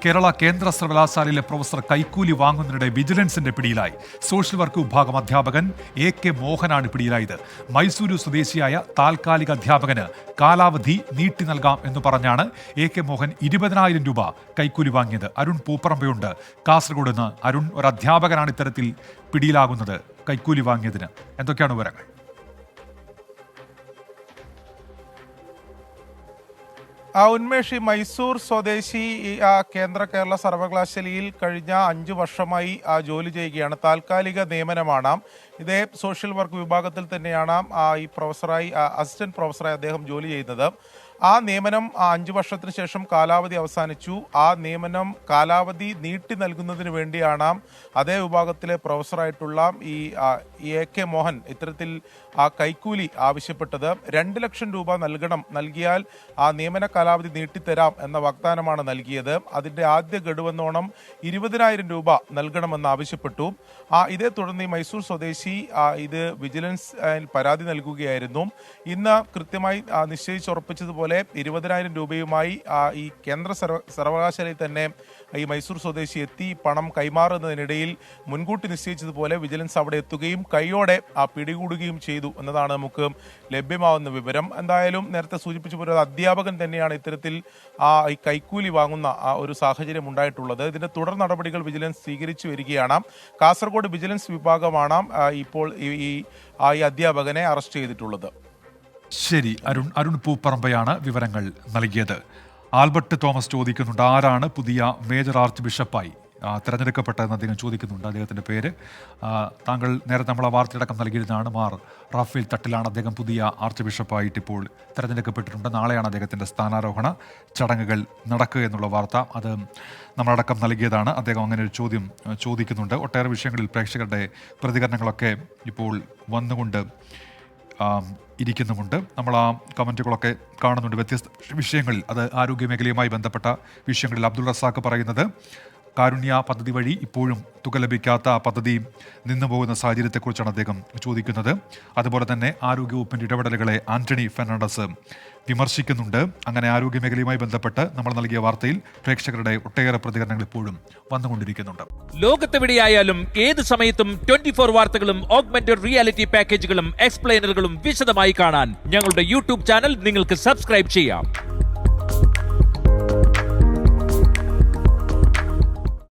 കേരള കേന്ദ്ര സർവകലാശാലയിലെ പ്രൊഫസർ കൈക്കൂലി വാങ്ങുന്നതിനിടെ വിജിലൻസിന്റെ പിടിയിലായി. സോഷ്യൽ വർക്ക് വിഭാഗം അധ്യാപകൻ AK മോഹനാണ് പിടിയിലായത്. മൈസൂരു സ്വദേശിയായ താൽക്കാലിക അധ്യാപകന് കാലാവധി നീട്ടി നൽകാം എന്ന് പറഞ്ഞാണ് AK മോഹൻ 20,000 രൂപ കൈക്കൂലി വാങ്ങിയത്. അരുൺ പൂപ്പറമ്പയുണ്ട് കാസർഗോഡ് നിന്ന്. അരുൺ, ഒരു അധ്യാപകനാണ് ഇത്തരത്തിൽ പിടിയിലാകുന്നത് കൈക്കൂലി വാങ്ങിയതിന്. എന്തൊക്കെയാണ് വിവരങ്ങൾ? ഉന്മേഷ്, മൈസൂർ സ്വദേശി കേരള സർവകലാശാലയിൽ കഴിഞ്ഞ 5 വർഷമായി ജോലി ചെയ്യുകയാണ്. താൽക്കാലിക നിയമനമാണ്. ഇതേ സോഷ്യൽ വർക്ക് വിഭാഗത്തിൽ തന്നെയാണ് ഈ പ്രൊഫസറായി അസിസ്റ്റന്റ് പ്രൊഫസറായി അദ്ദേഹം ജോലി ചെയ്യുന്നത്. ആ നിയമനം 5 വർഷത്തിന് ശേഷം കാലാവധി അവസാനിച്ചു. ആ നിയമനം കാലാവധി നീട്ടി നൽകുന്നതിന് വേണ്ടിയാണ് അതേ വിഭാഗത്തിലെ പ്രൊഫസറായിട്ടുള്ള ഈ AK മോഹൻ ഇത്തരത്തിൽ കൈക്കൂലി ആവശ്യപ്പെട്ടത്. 2 ലക്ഷം രൂപ നൽകിയാൽ ആ നിയമന കാലാവധി നീട്ടിത്തരാം എന്ന വാഗ്ദാനമാണ് നൽകിയത്. അതിന്റെ ആദ്യ ഗഡുവെന്നോണം 20,000 രൂപ നൽകണമെന്ന് ആവശ്യപ്പെട്ടു. ഇതേ തുടർന്ന് ഈ മൈസൂർ സ്വദേശി ഇത് വിജിലൻസ് പരാതി നൽകുകയായിരുന്നു. ഇന്ന് കൃത്യമായി നിശ്ചയിച്ചുറപ്പിച്ചതുപോലെ 20,000 രൂപയുമായി ഈ കേന്ദ്ര സർവകലാശാലയിൽ തന്നെ ഈ മൈസൂർ സ്വദേശി എത്തി പണം കൈമാറുന്നതിനിടയിൽ മുൻകൂട്ടി നിശ്ചയിച്ചതുപോലെ വിജിലൻസ് അവിടെ എത്തുകയും കൈയോടെ പിടികൂടുകയും ചെയ്തു എന്നതാണ് നമുക്ക് ലഭ്യമാവുന്ന വിവരം. എന്തായാലും നേരത്തെ സൂചിപ്പിച്ച പോലെ അധ്യാപകൻ തന്നെയാണ് ഇത്തരത്തിൽ ഈ കൈക്കൂലി വാങ്ങുന്ന ഒരു സാഹചര്യം ഉണ്ടായിട്ടുള്ളത്. ഇതിന്റെ തുടർ നടപടികൾ വിജിലൻസ് സ്വീകരിച്ചു വരികയാണ്. കാസർഗോഡ് വിജിലൻസ് വിഭാഗമാണ് ഇപ്പോൾ ഈ അധ്യാപകനെ അറസ്റ്റ് ചെയ്തിട്ടുള്ളത്. ശരി, അരുൺ പൂപ്പറമ്പയാണ് വിവരങ്ങൾ നൽകിയത്. ആൽബർട്ട് തോമസ് ചോദിക്കുന്നുണ്ട്, ആരാണ് പുതിയ മേജർ ആർച്ച് ബിഷപ്പായി തിരഞ്ഞെടുക്കപ്പെട്ടതെന്ന് അദ്ദേഹം ചോദിക്കുന്നുണ്ട്. അദ്ദേഹത്തിൻ്റെ പേര് താങ്കൾ നേരത്തെ നമ്മൾ ആ വാർത്തയടക്കം നൽകിയിരുന്നതാണ്. മാർ റാഫേൽ തട്ടിലാണ് അദ്ദേഹം പുതിയ ആർച്ച് ബിഷപ്പായിട്ട് ഇപ്പോൾ തിരഞ്ഞെടുക്കപ്പെട്ടിട്ടുണ്ട്. നാളെയാണ് അദ്ദേഹത്തിൻ്റെ സ്ഥാനാരോഹണ ചടങ്ങുകൾ നടക്കുക എന്നുള്ള വാർത്ത. അത് നമ്മളടക്കം നൽകിയതാണ്. അദ്ദേഹം അങ്ങനെ ഒരു ചോദ്യം ചോദിക്കുന്നുണ്ട്. ഒട്ടേറെ വിഷയങ്ങളിൽ പ്രേക്ഷകരുടെ പ്രതികരണങ്ങളൊക്കെ ഇപ്പോൾ വന്നുകൊണ്ട് ഇരിക്കുന്നുമുണ്ട്. നമ്മൾ ആ കമൻറ്റുകളൊക്കെ കാണുന്നുണ്ട് വ്യത്യസ്ത വിഷയങ്ങളിൽ. അത് ആരോഗ്യ മേഖലയുമായി ബന്ധപ്പെട്ട വിഷയങ്ങളിൽ അബ്ദുൾ റസാഖ് പറയുന്നത്, കാരുണ്യ പദ്ധതി വഴി ഇപ്പോഴും തുക ലഭിക്കാത്ത ആ പദ്ധതി നിന്നുപോകുന്ന സാഹചര്യത്തെക്കുറിച്ചാണ് അദ്ദേഹം ചോദിക്കുന്നത്. അതുപോലെ തന്നെ ആരോഗ്യവകുപ്പിൻ്റെ ഇടപെടലുകളെ ആന്റണി ഫെർണാണ്ടസ് വിമർശിക്കുന്നുണ്ട്. അങ്ങനെ ആരോഗ്യ മേഖലയുമായി ബന്ധപ്പെട്ട് നമ്മൾ നൽകിയ വാർത്തയിൽ പ്രേക്ഷകരുടെ ഒട്ടേറെ പ്രതികരണങ്ങൾ ഇപ്പോഴും വന്നുകൊണ്ടിരിക്കുന്നുണ്ട്. ലോകത്തെവിടെയായാലും ഏത് സമയത്തും 24 വാർത്തകളും ഓഗ്മെന്റഡ് റിയാലിറ്റി പാക്കേജുകളും എക്സ്പ്ലെയിനറുകളും വിശദമായി കാണാൻ ഞങ്ങളുടെ YouTube ചാനൽ നിങ്ങൾക്ക് സബ്സ്ക്രൈബ് ചെയ്യാം.